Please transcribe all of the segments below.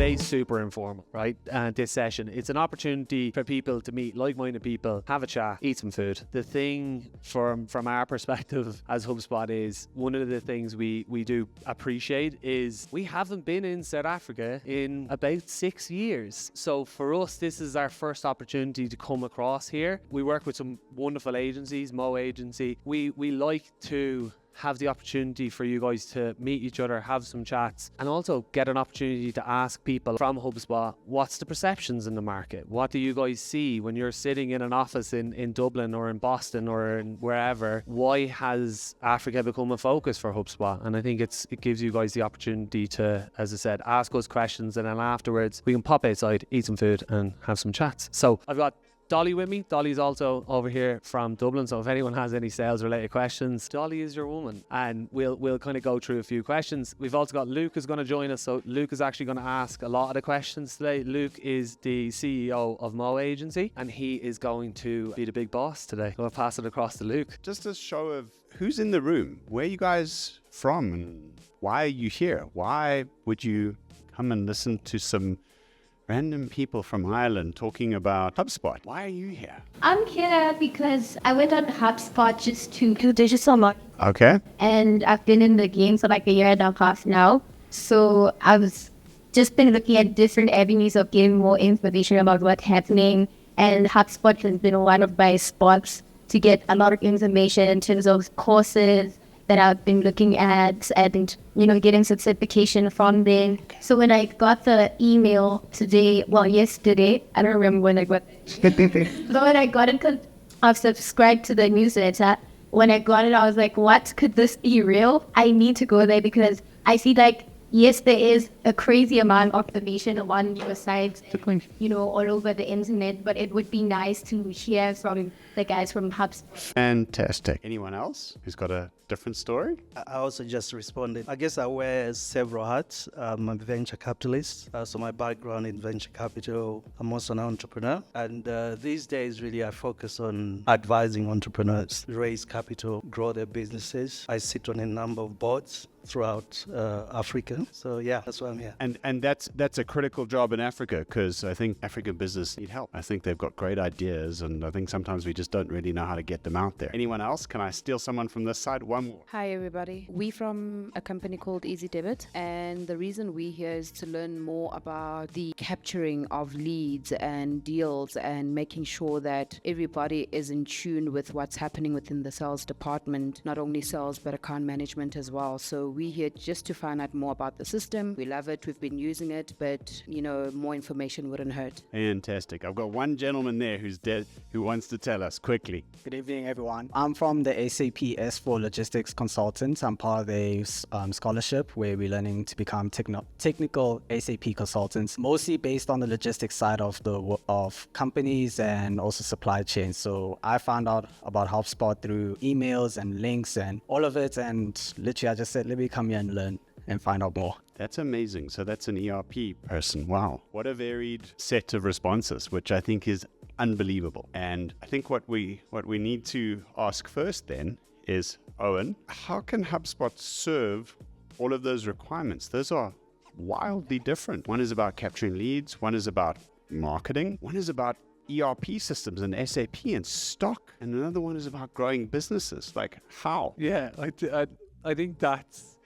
Today's super informal, right? This session, it's an opportunity for people to meet like-minded people, have a chat, eat some food. The thing from our perspective as HubSpot is one of the things we do appreciate is we haven't been in South Africa in about 6 years. So for us, this is our first opportunity to come across here. We work with some wonderful agencies, Mo Agency. We like to have the opportunity for you guys to meet each other, have some chats, and also get an opportunity to ask people from HubSpot, what's the perceptions in the market? What do you guys see when you're sitting in an office in Dublin or in Boston or in wherever? Why has Africa become a focus for HubSpot? And I think it gives you guys the opportunity to, as I said, ask us questions, and then afterwards we can pop outside, eat some food and have some chats. So I've got Dolly with me. Dolly's also over here from Dublin, so if anyone has any sales related questions, Dolly is your woman, and we'll kind of go through a few questions. We've also got Luke who's going to join us, so Luke is actually going to ask a lot of the questions today. Luke is the CEO of Mo Agency, and he is going to be the big boss today. I'll pass it across to Luke. Just a show of who's in the room, where are you guys from, and why are you here? Why would you come and listen to some random people from Ireland talking about HubSpot? Why are you here? I'm here because I went on HubSpot just to do digital marketing. Okay. And I've been in the game for like a year and a half now. So I've just been looking at different avenues of getting more information about what's happening. And HubSpot has been one of my spots to get a lot of information in terms of courses that I've been looking at and, getting some certification from them. So when I got the email yesterday, I don't remember when I got it. So when I got it, because I've subscribed to the newsletter, when I got it, I was like, what? Could this be real? I need to go there because I see yes, there is a crazy amount of information on your site, all over the internet, but it would be nice to hear from the guys from HubSpot. Fantastic. Anyone else who's got a different story? I also just responded. I guess I wear several hats. I'm a venture capitalist, so my background in venture capital, I'm also an entrepreneur. And these days, really, I focus on advising entrepreneurs raise capital, grow their businesses. I sit on a number of boards throughout Africa. So yeah, that's why I'm here. And that's a critical job in Africa, because I think African business need help. I think they've got great ideas, and I think sometimes we just don't really know how to get them out there. Anyone else? Can I steal someone from this side? One more. Hi everybody. We from a company called Easy Debit, and the reason we're here is to learn more about the capturing of leads and deals and making sure that everybody is in tune with what's happening within the sales department, not only sales but account management as well. So we're here just to find out more about the system. We love it, we've been using it, but more information wouldn't hurt. Fantastic. I've got one gentleman there who wants to tell us quickly. Good evening, everyone. I'm from the SAP S4 Logistics Consultants. I'm part of a scholarship where we're learning to become technical SAP consultants, mostly based on the logistics side of companies and also supply chains. So I found out about HubSpot through emails and links and all of it, and literally I just said, let me come here and learn and find out more. That's amazing. So that's an ERP person. Wow. What a varied set of responses, which I think is unbelievable. And I think what we need to ask first then is, Eoin, how can HubSpot serve all of those requirements? Those are wildly different. One is about capturing leads. One is about marketing. One is about ERP systems and SAP and stock. And another one is about growing businesses. Like how? Yeah, I think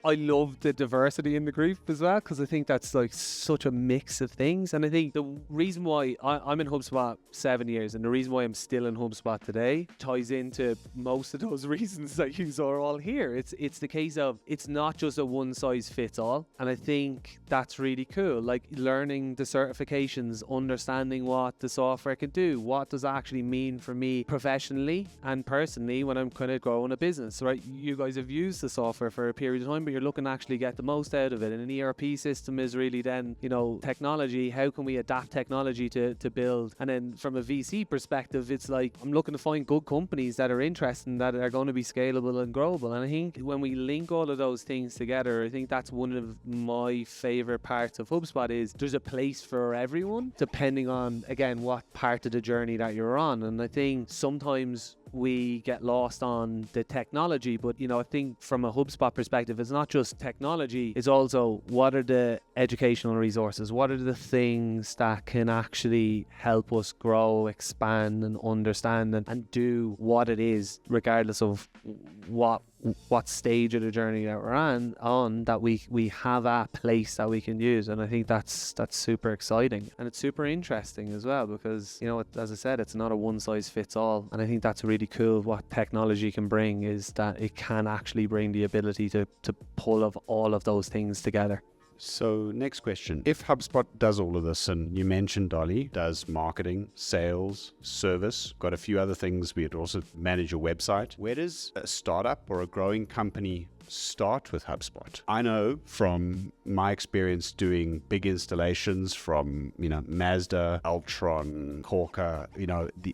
I love the diversity in the group as well, because I think that's like such a mix of things. And I think the reason why I'm in HubSpot 7 years, and the reason why I'm still in HubSpot today ties into most of those reasons that you are all here. It's the case of, it's not just a one size fits all. And I think that's really cool. Like learning the certifications, understanding what the software can do, what does that actually mean for me professionally and personally when I'm kind of growing a business, right? You guys have used the software for a period of time, but you're looking to actually get the most out of it. And an ERP system is really then, technology. How can we adapt technology to build? And then from a VC perspective, it's like, I'm looking to find good companies that are interesting, that are going to be scalable and growable. And I think when we link all of those things together, I think that's one of my favorite parts of HubSpot is there's a place for everyone, depending on, again, what part of the journey that you're on. And I think sometimes we get lost on the technology, but I think from a HubSpot perspective, it's not just technology, it's also what are the educational resources, what are the things that can actually help us grow, expand and understand and do what it is, regardless of what stage of the journey that we're on that we have a place that we can use. And I think that's super exciting, and it's super interesting as well, because as I said, it's not a one size fits all, and I think that's really cool. What technology can bring is that it can actually bring the ability to pull of all of those things together. So next question. If HubSpot does all of this, and you mentioned Dolly does marketing, sales, service, got a few other things, we'd also manage your website. Where does a startup or a growing company start with HubSpot? I know from my experience doing big installations from, Mazda, Ultron, Corker,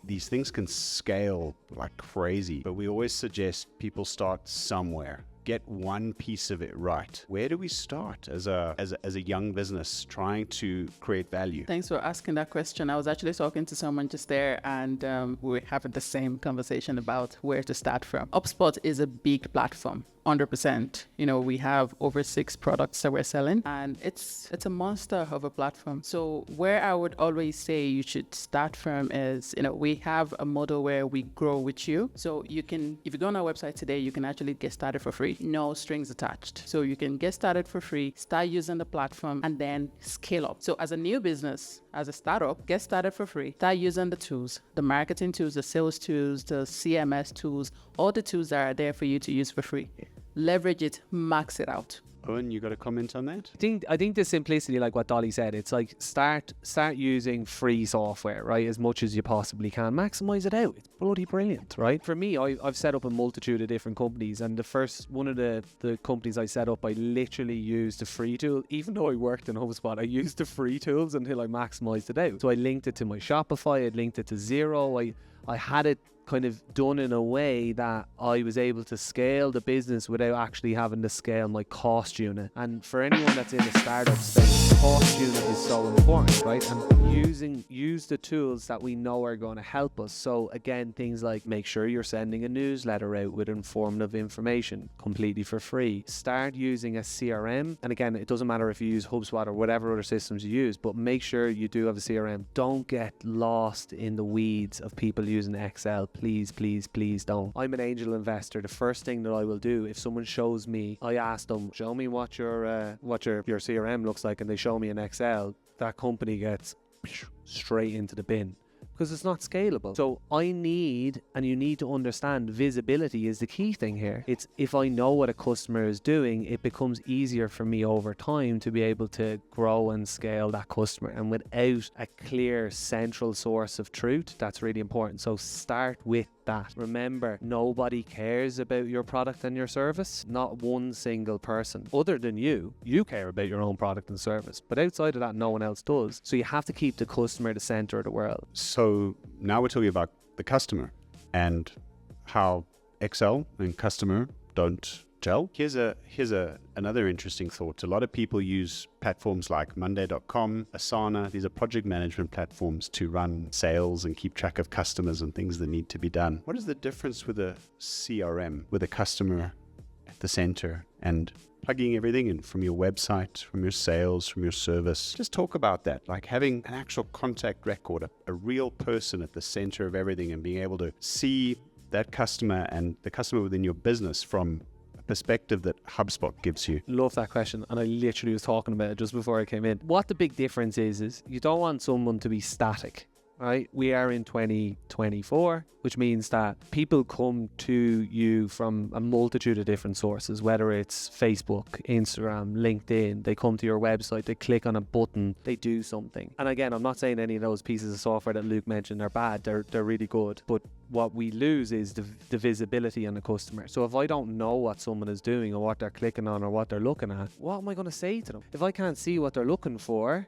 these things can scale like crazy, but we always suggest people start somewhere. Get one piece of it right. Where do we start as a young business trying to create value? Thanks for asking that question. I was actually talking to someone just there, and we were having the same conversation about where to start from. HubSpot is a big platform. 100%. We have over 6 products that we're selling, and it's a monster of a platform. So where I would always say you should start from is, we have a model where we grow with you. So you can, if you go on our website today, you can actually get started for free. No strings attached. So you can get started for free, start using the platform, and then scale up. So as a new business, as a startup, get started for free, start using the tools, the marketing tools, the sales tools, the CMS tools, all the tools that are there for you to use for free. Leverage it, max it out. Owen, you got a comment on that? I think the simplicity, like what Dolly said, it's like start using free software, right, as much as you possibly can. Maximize it out. It's bloody brilliant, right? For me, I've set up a multitude of different companies, and the first one of the companies I set up, I literally used the free tool. Even though I worked in HubSpot, I used the free tools until I maximized it out. So I linked it to my Shopify, I linked it to Xero, I had it kind of done in a way that I was able to scale the business without actually having to scale my cost unit. And for anyone that's in the startup space, cost unit is so important, right? And use the tools that we know are going to help us. So again, things like make sure you're sending a newsletter out with informative information completely for free. Start using a CRM. And again, it doesn't matter if you use HubSpot or whatever other systems you use, but make sure you do have a CRM. Don't get lost in the weeds of people using Excel. Please, please, please don't. I'm an angel investor. The first thing that I will do if someone shows me, I ask them, show me what your CRM looks like, and they show me in Excel, that company gets straight into the bin, because it's not scalable. So you need to understand visibility is the key thing here. It's if I know what a customer is doing, it becomes easier for me over time to be able to grow and scale that customer. And without a clear central source of truth, that's really important. So start with that. Remember, nobody cares about your product and your service. Not one single person other than you. You care about your own product and service, but outside of that, no one else does. So you have to keep the customer at the center of the world. So now we're talking about the customer and how Excel and customer don't gel. Here's another interesting thought. A lot of people use platforms like Monday.com, Asana. These are project management platforms to run sales and keep track of customers and things that need to be done. What is the difference with a CRM, with a customer at the center and plugging everything in from your website, from your sales, from your service? Just talk about that, like having an actual contact record, a real person at the center of everything, and being able to see that customer and the customer within your business from perspective that HubSpot gives you. Love that question, and I literally was talking about it just before I came in. What the big difference is you don't want someone to be static, right? We are in 2024, which means that people come to you from a multitude of different sources, whether it's Facebook, Instagram, LinkedIn. They come to your website, they click on a button, they do something. And again, I'm not saying any of those pieces of software that Luke mentioned are bad. They're really good. But what we lose is the visibility on the customer. So if I don't know what someone is doing or what they're clicking on or what they're looking at, what am I going to say to them? If I can't see what they're looking for,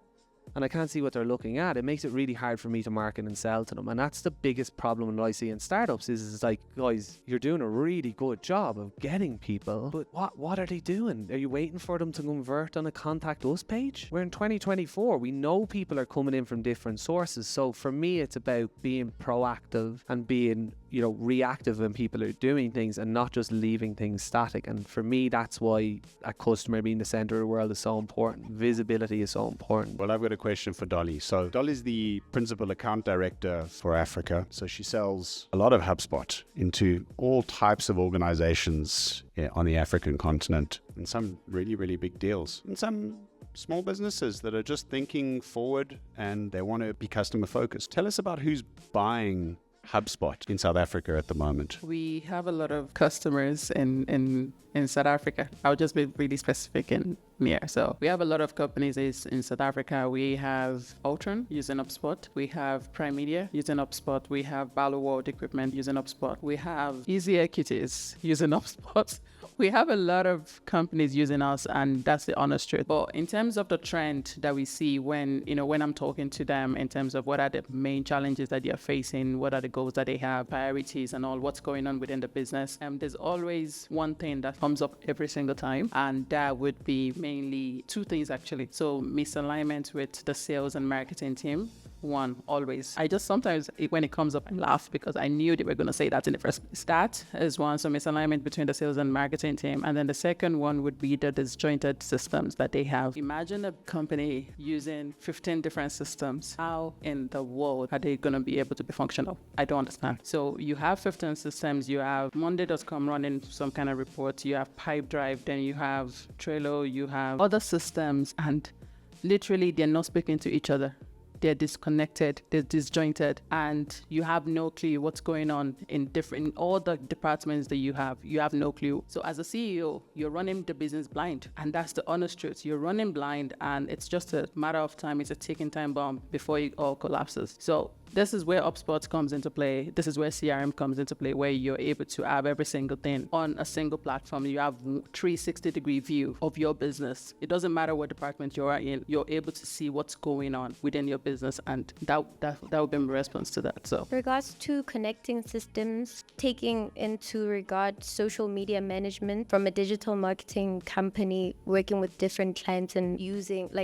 and I can't see what they're looking at, it makes it really hard for me to market and sell to them. And that's the biggest problem that I see in startups is it's like, guys, you're doing a really good job of getting people, but what are they doing? Are you waiting for them to convert on a contact us page? We're in 2024. We know people are coming in from different sources. So for me, it's about being proactive and being reactive when people are doing things and not just leaving things static. And for me, that's why a customer being the center of the world is so important. Visibility is so important. Well, I've got a question for Dolly. So Dolly's the principal account director for Africa. So she sells a lot of HubSpot into all types of organizations on the African continent, and some really, really big deals, and some small businesses that are just thinking forward and they want to be customer focused. Tell us about who's buying HubSpot in South Africa at the moment. We have a lot of customers in South Africa. I'll just be really specific in here. So we have a lot of companies in South Africa. We have Ultron using HubSpot. We have Prime Media using HubSpot. We have Ballo World Equipment using HubSpot. We have Easy Equities using HubSpot. We have a lot of companies using us, and that's the honest truth. But in terms of the trend that we see when I'm talking to them in terms of what are the main challenges that they are facing, what are the goals that they have, priorities and all, what's going on within the business, there's always one thing that comes up every single time, and that would be mainly two things actually. So misalignment with the sales and marketing team. One, always. I just sometimes, when it comes up, I laugh because I knew they were going to say that in the first place. That is one, so misalignment between the sales and marketing team. And then the second one would be the disjointed systems that they have. Imagine a company using 15 different systems. How in the world are they going to be able to be functional? I don't understand. So you have 15 systems. You have Monday.com running some kind of report. You have Pipedrive. Then you have Trello. You have other systems. And literally, they're not speaking to each other. They're disconnected, they're disjointed, and you have no clue what's going on in all the departments that you have no clue. So as a CEO, you're running the business blind, and that's the honest truth. You're running blind, and it's just a matter of time. It's a ticking time bomb before it all collapses. So this is where HubSpot comes into play. This is where CRM comes into play, where you're able to have every single thing on a single platform. You have 360-degree view of your business. It doesn't matter what department you're in. You're able to see what's going on within your business, and that would be my response to that. So, in regards to connecting systems, taking into regard social media management from a digital marketing company working with different clients and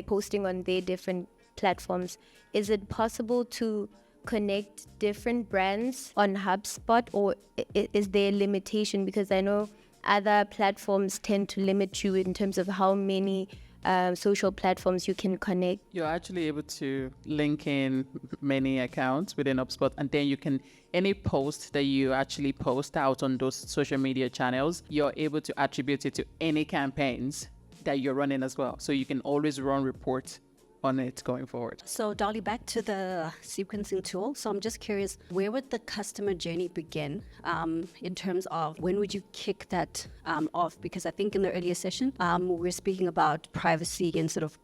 posting on their different platforms, is it possible to connect different brands on HubSpot, or is there a limitation? Because I know other platforms tend to limit you in terms of how many social platforms you can connect. You're actually able to link in many accounts within HubSpot, and then you can, any post that you actually post out on those social media channels, you're able to attribute it to any campaigns that you're running as well. So you can always run reports on it going forward. So Dolly, back to the sequencing tool. So I'm just curious, where would the customer journey begin in terms of when would you kick that off? Because I think in the earlier session, we're speaking about privacy and sort of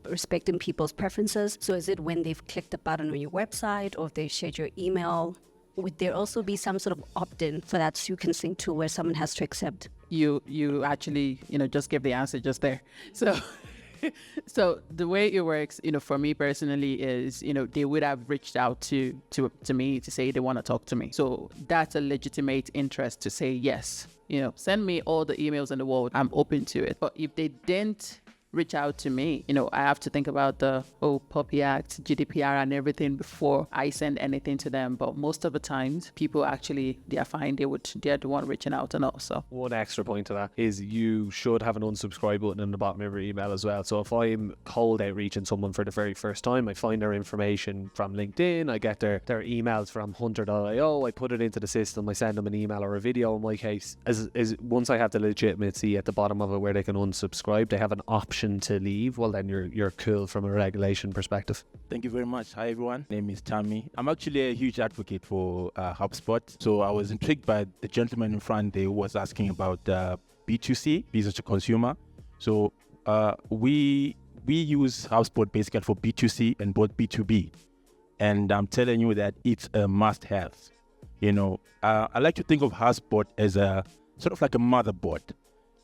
respecting people's preferences. So is it when they've clicked a button on your website, or if they shared your email? Would there also be some sort of opt-in for that sequencing tool where someone has to accept? You actually, just give the answer just there. So the way it works, for me personally is, they would have reached out to me to say they want to talk to me. So that's a legitimate interest to say yes. Send me all the emails in the world. I'm open to it. But if they didn't reach out to me, I have to think about the Puppy Act, GDPR and everything before I send anything to them. But most of the times, people actually, they are fine. They're the one reaching out and all. So one extra point to that is you should have an unsubscribe button in the bottom of your email as well. So if I'm cold outreaching someone for the very first time, I find their information from LinkedIn, I get their emails from hunter.io, I put it into the system, I send them an email or a video in my case. As once I have the legitimacy at the bottom of it where they can unsubscribe, they have an option to leave, well then you're cool from a regulation perspective. Thank you very much. Hi everyone, my name is Tammy. I'm actually a huge advocate for HubSpot. So I was intrigued by the gentleman in front there who was asking about B2C, business to consumer. So we use HubSpot basically for B2C and both B2B. And I'm telling you that it's a must-have. I like to think of HubSpot as a sort of like a motherboard.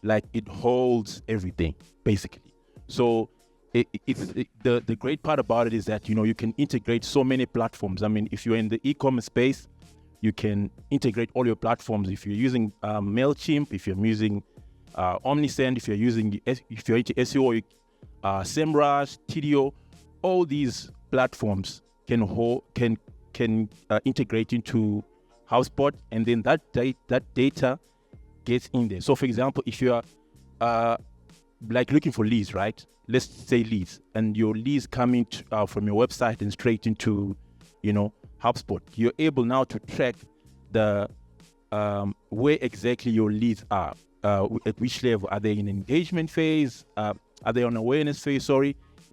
Like it holds everything, basically. So the great part about it is that, you can integrate so many platforms. I mean, if you're in the e-commerce space, you can integrate all your platforms. If you're using MailChimp, if you're using Omnisend, if you're into SEO, SEMrush, TDO, all these platforms can integrate into HubSpot, and then that data gets in there. So for example, if you are like looking for leads, right? Let's say leads, and your leads coming from your website and straight into, HubSpot. You're able now to track the where exactly your leads are. At which level are they in engagement phase? Are they on awareness phase?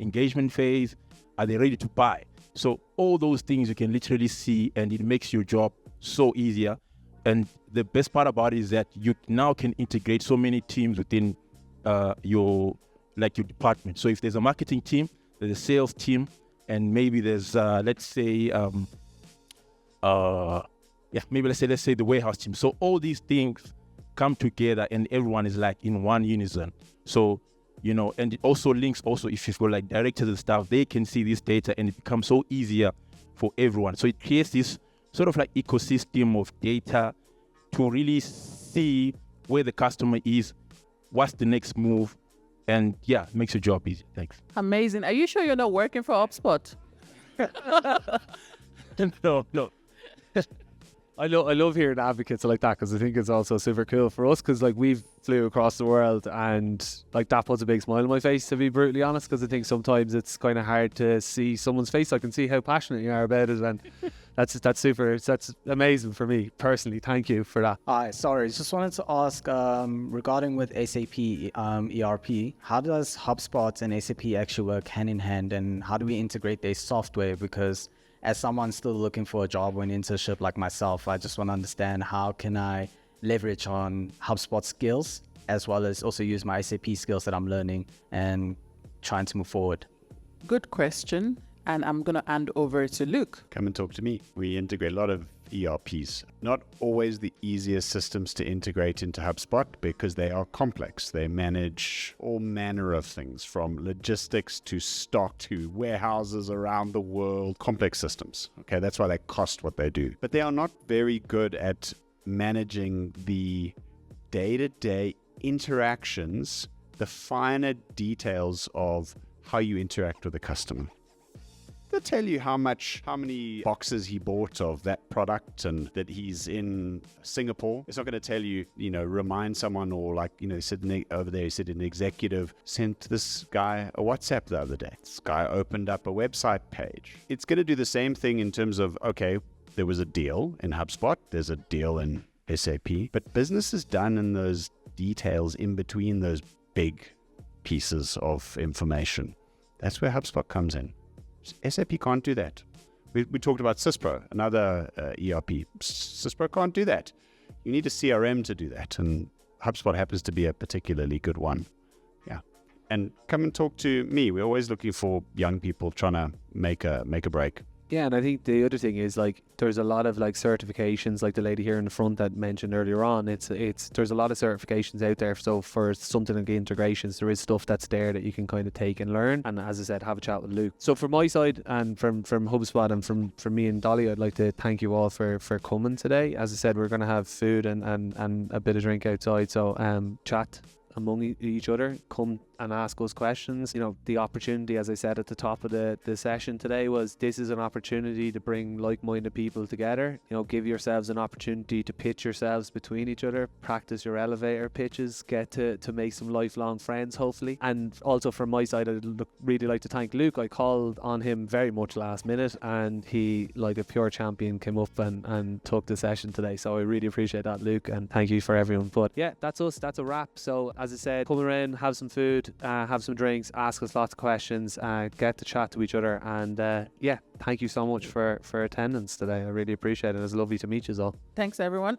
Engagement phase. Are they ready to buy? So all those things you can literally see, and it makes your job so easier. And the best part about it is that you now can integrate so many teams within your department. So if there's a marketing team, there's a sales team, and maybe there's let's say the warehouse team. So all these things come together, and everyone is like in one unison. So and it also links if you've got like directors and stuff, they can see this data, and it becomes so easier for everyone. So it creates this sort of like ecosystem of data to really see where the customer is, what's the next move, and makes your job easy. Thanks. Amazing. Are you sure you're not working for HubSpot? No. I love hearing advocates like that, because I think it's also super cool for us, because like we've flew across the world, and like that puts a big smile on my face, to be brutally honest, because I think sometimes it's kind of hard to see someone's face. I can see how passionate you are about it, and that's amazing for me personally. Thank you for that. Hi, sorry, just wanted to ask regarding with SAP ERP, how does HubSpot and SAP actually work hand in hand, and how do we integrate their software? Because as someone still looking for a job or an internship like myself, I just want to understand how can I leverage on HubSpot skills, as well as also use my SAP skills that I'm learning and trying to move forward. Good question. And I'm going to hand over to Luke. Come and talk to me. We integrate a lot of ERPs. Not always the easiest systems to integrate into HubSpot, because they are complex. They manage all manner of things, from logistics to stock to warehouses around the world. Complex systems. Okay, that's why they cost what they do. But they are not very good at managing the day-to-day interactions, the finer details of how you interact with the customer. They'll tell you how many boxes he bought of that product, and that he's in Singapore. It's not going to tell you, remind someone, or over there, he said an executive sent this guy a WhatsApp the other day. This guy opened up a website page. It's going to do the same thing in terms of, okay, there was a deal in HubSpot, there's a deal in SAP, but business is done in those details in between those big pieces of information. That's where HubSpot comes in. SAP can't do that. We talked about Syspro, another ERP. Syspro can't do that. You need a CRM to do that, and HubSpot happens to be a particularly good one. Yeah. And come and talk to me. We're always looking for young people trying to make a break. Yeah, and I think the other thing is, like, there's a lot of like certifications, like the lady here in the front that mentioned earlier on. There's a lot of certifications out there. So for something like integrations, there is stuff that's there that you can kind of take and learn. And as I said, have a chat with Luke. So from my side, and from HubSpot, and from me and Dolly, I'd like to thank you all for coming today. As I said, we're going to have food and a bit of drink outside. So chat among each other, come and ask us questions. The opportunity, as I said at the top of the session today, was this is an opportunity to bring like-minded people together. Give yourselves an opportunity to pitch yourselves between each other, practice your elevator pitches, get to make some lifelong friends, hopefully. And also from my side, I'd really like to thank Luke. I called on him very much last minute, and he, like a pure champion, came up and took the session today. So I really appreciate that, Luke, and thank you for everyone. But yeah, that's us. That's a wrap. So as I said, come around, have some food, have some drinks, ask us lots of questions, get to chat to each other, and thank you so much for attendance today. I really appreciate it. It was lovely to meet you all. Thanks, everyone.